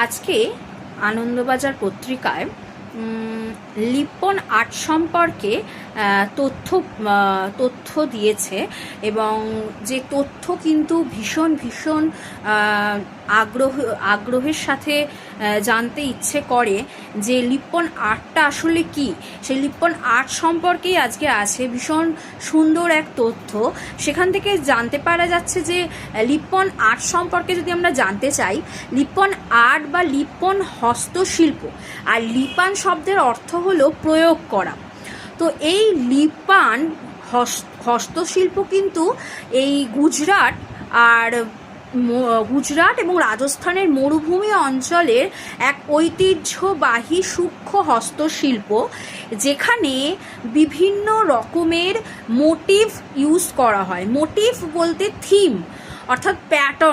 আজকে আনন্দবাজার পত্রিকায় লিপ্পন আর্ট সম্পর্কে তথ্য দিয়েছে এবং যে তথ্য কিন্তু ভীষণ ভীষণ আগ্রহের সাথে জানতে ইচ্ছে করে যে লিপ্পন আর্টটা আসলে কি। সেই লিপ্পন আর্ট সম্পর্কেই আজকে আছে ভীষণ সুন্দর এক তথ্য। সেখান থেকে জানতে পারা যাচ্ছে যে লিপ্পন আর্ট সম্পর্কে যদি আমরা জানতে চাই, লিপ্পন আর্ট বা লিপ্পন হস্তশিল্প, আর লিপান শব্দের অর্থ হলো প্রয়োগ করা। তো এই লিপান হস্তশিল্প কিন্তু এই গুজরাট এবং রাজস্থানের মরুভূমি অঞ্চলের এক ঐতিহ্যবাহী সূক্ষ্ম হস্তশিল্প, যেখানে বিভিন্ন রকমের মোটিভ ইউজ করা হয়। মোটিভ বলতে থিম, অর্থাৎ প্যাটার্ন।